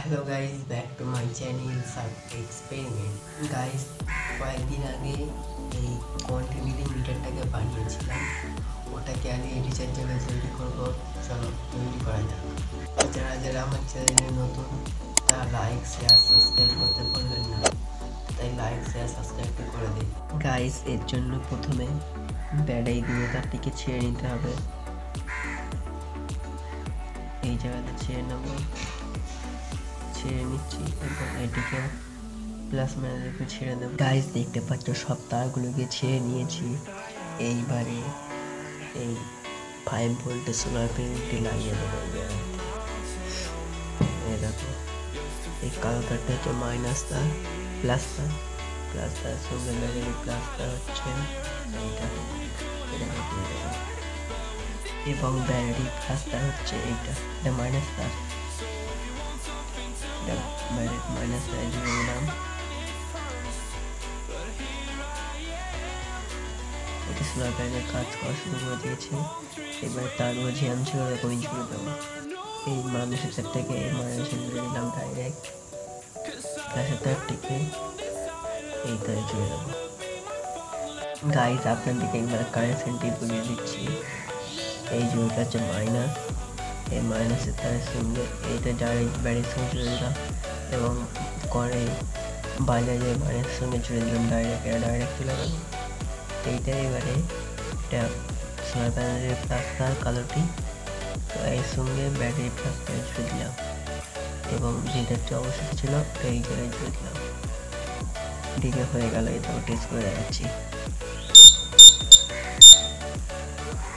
Hello guys, back to my channel sub experiment. Guys, কয়েকদিন আগে এই কন্টিনিউটি মিটারটাকে বানিয়েছিলাম, ওটাকে আগে এডিটের জায়গায় তৈরি করবো। চলো তৈরি করা যাক। যারা যারা আমার চ্যানেলে নতুন তারা লাইক শেয়ার সাবস্ক্রাইব করতে ভুলবেন না, তাই লাইক শেয়ার সাবস্ক্রাইবটা করে দিন। গাইস, এর জন্য প্রথমে ব্যাটারি দিয়ে তারটিকে ছেড়ে নিতে হবে। এই জায়গাতে ছেড়ে নেবো, ছেড়ে নিচ্ছি এবং এটিকে প্লাস মাইনাসে ছেড়ে দেবো। গাইস, দেখতে পাচ্ছ সব তারগুলোকে ছেড়ে নিয়েছি। এইবারে এই 5 ভোল্টের সোলার প্যানেলটি লাগিয়ে দেবো। এই দেখো, এই কালো তারটা হচ্ছে মাইনাস তার, প্লাস তার, প্লাস তার সঙ্গে ব্যাটারি প্লাস তার হচ্ছে এইটা, এবং ব্যাটারি প্লাস তার হচ্ছে এইটা, এটা মাইনাস তার, মাইনাস তার জুড়ে দিলাম। এটি সোলার প্যানেলের কাজ করা শুরু করে দিয়েছে। এবারে তারগুলো ঝিয়াম ছিল এরকমই জুড়ে দেবো। এই মানুষের তারটাকে এই মানুষের জুড়ে দিলাম ডাইরেক্ট, গ্যাসের তারটিকে এই তারে জুড়ে দেবো। গাইস, আপনাদেরকে একবার কানেকশনটি বুঝিয়ে দিচ্ছি। এই জুড়িটা হচ্ছে মাইনাস, এই মাইনাসের তারের সঙ্গে এইটা ডাইরেক্ট ব্যাটারির সঙ্গে জুড়ে দিলাম এবং করে বাজারে মাইনাসের সঙ্গে জুড়ে দিলাম ডাইরেক্ট, এটা ডাইরেক্ট চলে গেল। এইটা এবারে এটা সোলার প্যানেলের প্লাস তার কালোটি, তো এর সঙ্গে ব্যাটারি প্লাস তার জুড়ে দিলাম এবং যেটা একটু অবশিষ্ট ছিল এই জায়গায় জুড়ে দিলাম। দিকে হয়ে গেল, এটা টেস্ট করে দেখাচ্ছি।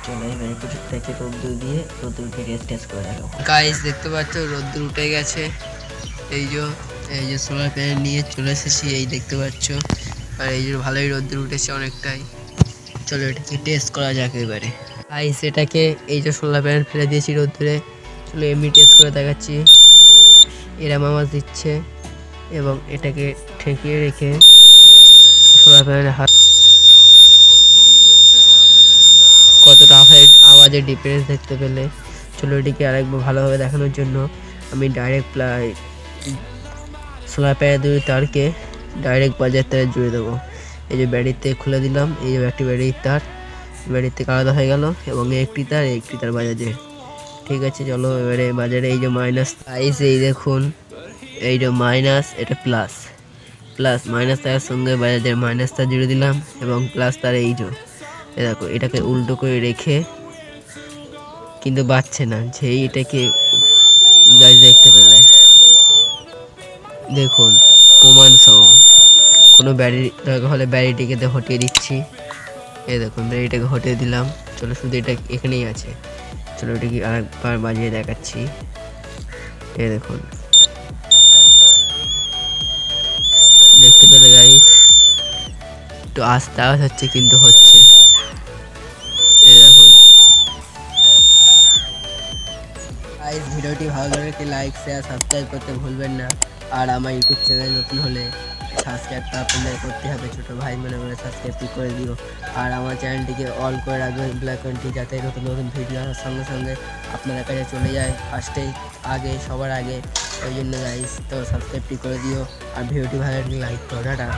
চলো এবারে কিছু থেকে রোদ্দুর দিয়ে রোদ্দুরকে টেস্ট করে দেখাবো। গাইস, দেখতে পাচ্ছ রোদ্দুর উঠে গেছে। এই যে সোলার প্যানেল নিয়ে চলে এসেছি, এই দেখতে পাচ্ছ। আর এই যে ভালোই রোদ্দুর উঠেছে অনেকটাই। চলো এটাকে টেস্ট করা যাক এবারে। গাইস, এটাকে এই যে সোলার প্যানেল ফেলে দিয়েছি রোদ্দুরে, চলো এমনি টেস্ট করে দেখাচ্ছি। এরম আওয়াজ দিচ্ছে এবং এটাকে ঠেকিয়ে রেখে সোলার প্যানেলের হাত কতটা আওয়াজের ডিফারেন্স দেখতে পেলে। চলো এটিকে আরেকবার ভালোভাবে দেখানোর জন্য আমি ডাইরেক্ট সোলার প্যানেল দুই তারকে ডাইরেক্ট বাজার তারে জুড়ে দেবো। এই যে ব্যাটারিতে খুলে দিলাম, এই যে একটি ব্যাটারির তার ব্যাটারি থেকে আলাদা হয়ে গেল এবং একটি তার বাজারে। ঠিক আছে, চলো এবারে বাজারে এই যে মাইনাস আইস, এই দেখুন এই যে মাইনাস, এটা প্লাস, মাইনাস তারের সঙ্গে বাজারের মাইনাস তার জুড়ে দিলাম এবং প্লাস তার এই যে দেখো, এটাকে উল্টো করে রেখে কিন্তু বাজছে না, যেই এটাকে গাছ দেখতে পেলে দেখুন প্রমাণ সহ কোনো ব্যাটারি দরকার হলে ব্যাটারিটিকে হটিয়ে দিচ্ছি। এই দেখুন ব্যাটারিটাকে হটিয়ে দিলাম। চলো শুধু এটা এখানেই আছে, চলো এটাকে আরেকবার বাজিয়ে দেখাচ্ছি। এই দেখুন, দেখতে পেলে গাইস, একটু আস্তে আওয়াজ হচ্ছে কিন্তু হচ্ছে। এই দেখুন গাইস, ভিডিওটি ভালো লাগলে লাইক শেয়ার সাবস্ক্রাইব করতে ভুলবেন না। আর আমার ইউটিউব চ্যানেল নতুন হলে সাবস্ক্রাইবটা আপনাদের করতে হবে। ছোটো ভাই মনে করে সাবস্ক্রাইবটি করে দিও। আর আমার চ্যানেলটিকে অল করে রাখবেন বেল আইকনটি, যাতে নতুন নতুন ভিডিও আসার সঙ্গে সঙ্গে আপনাদের কাছে চলে যায় ফার্স্টেই, আগে সবার আগে। ওই জন্য গাইস, তো সাবস্ক্রাইবটি করে দিও আর ভিডিওটি ভালো লাগলে লাইক করো। টাটা।